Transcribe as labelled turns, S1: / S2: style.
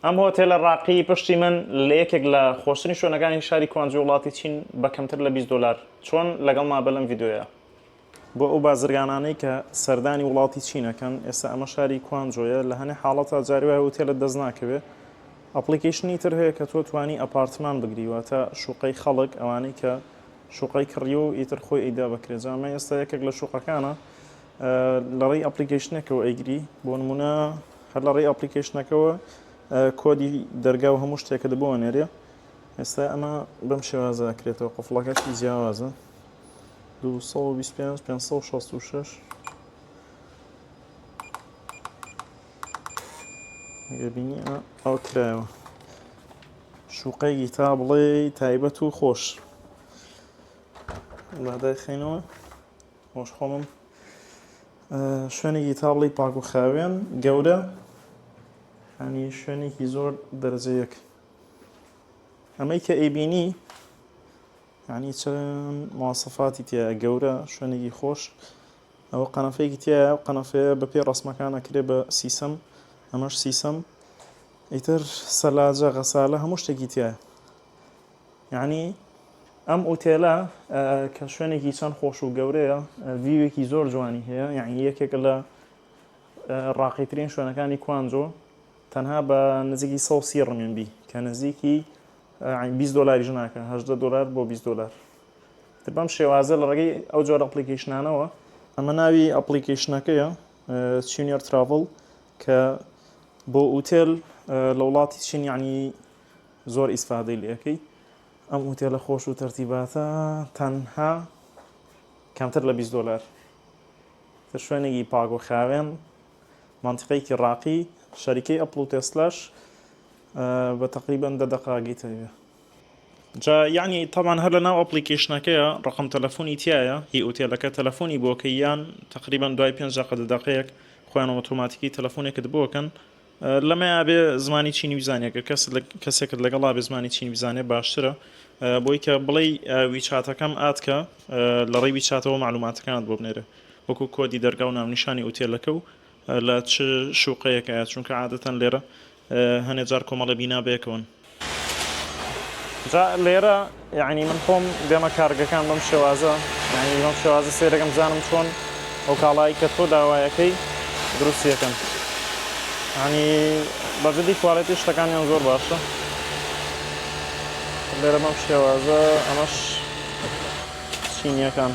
S1: ئەم هۆتێلە ڕاقی پشتی من لە یەکێک لە خۆشترین شوێنەکانی شاری کوانجی وڵاتی چین بە کەمتر لە 20 دلار چۆن لەگەڵ ما بەلەم ڤیددیۆیە بۆ ئەو بازرگانانەی کە سەردانی وڵاتی چینەکەن ئێستا ئەمە شاری کوانجۆیە لە هەنێ حاڵەتە جاروای هۆتێلت دەست ناکەوێت ئەپلیکیشنی تر هەیە کە تۆ توانی ئەپارتمان بگریواتە شوقەی خەڵک ئەوانەی کە شوقەی کڕی و ئیتر خۆی ئیدا بکرێت جامە ئێستا یەکێک لە شوقەکانە لەڕێی ئەپلیکیشنێکەوە ئەیگری بۆ نمونە هەر لەڕێی ئەپلیکیشنەکەەوە کۆدی دەرگا و هەموو شتێکە دەبەوە نێرێ ئێستا ئەمە بەم شێوازە ئەکرێتەوە قوفڵەکەشی جیاوازە 225 566 بینی ئەو کرایەوە شوقەیەکی تا بڵێ تایبەت و خۆش بادای خینەوە خۆش خۆمم شوێنێکی تا بڵێ پاک و خاوێن گەورە ینی شوێنێکی زۆر دەرەجەیەک ئەمەی کە ئەیبینی ینی چەند مواسەفاتی تایە گەورە شوێنێکی خۆش ئەوە قەنەفەیەکی تایە قەنەفەیە بە پێی ڕەسمەکان ئەکرێ بە سیسەم ئەمەش سیسەم ئیتر سەلاجە غەسالە هەموو شتێکی تایە یعنی ئەم ئوتێلە کە شوێنێکی چەند خۆش و گەورەیە ڤیوێکی زۆر جوانی هەیە یعنی یەکێک لە ڕاقیترین شوێنەکانی کوانجۆ تەنها بە نزیکی 130 ڕمێنبی کە نزیکی 20 دلاری ژناکە 18 دلار بۆ 20 دلار بەم شێوازە لە ڕێگەی ئەو جۆرە ئەپلیکیشنانەوە ئەمە ناوی ئەپلیکیشنەکەیە چینیەر تراڤڵ کە بۆ ئوتێل لە وڵاتی چین یعنی زۆر ئیسفادەی لەکەی ئەم ئوتێلە خۆش و تەرتیباتە تەنها کەمتر لە 20 دلار تر شوێنێکی پاک و خاوێن منتیقەیەکی ڕاقی شەریکەی ئەپڵ و تێسلاش بە تقریبا 10 دقائقی تەوێ جا یعنی طبعا هەر لە ناو ئەپلیکیشنەکەیە ڕقم تەلەفۆنی تایە هی ئوتێلەکە تەلەفۆنی بۆکە یان تقریبا دوای 5 دقەیەک خۆیان ئۆتۆماتیکی تەلەفۆنێکت بۆکەن لەمە بێ زمانی چینی بیزانێکە کەسێکت لەگەڵا بێ زمانی چینی بیزانێ باشترە بۆی کە بڵێ ویچاتەکەم ئاتکە لە ڕێی ویچاتەوە معلوماتەکانت بۆ بنێرە وەکو کۆدی دەرگا و ناونیشانی ئوتێلەکە و لە چ شوقەیەکە چونکە عادەتەن لێرە هەنێ جار کۆمەڵە بینا بێکەون جا لێرە یعنی من خۆم دێمە کارگەکان بەم شێوازە یعنی بەم شێوازە سێرەکەم زانم چۆن ئەو کاڵایی کە تۆ داوایەکەی دروستیەکەن ینی بەجددی کوالەتی شتەکانیان زۆر باشە لێرە بەم شێوازە ئەمەش چینیەکان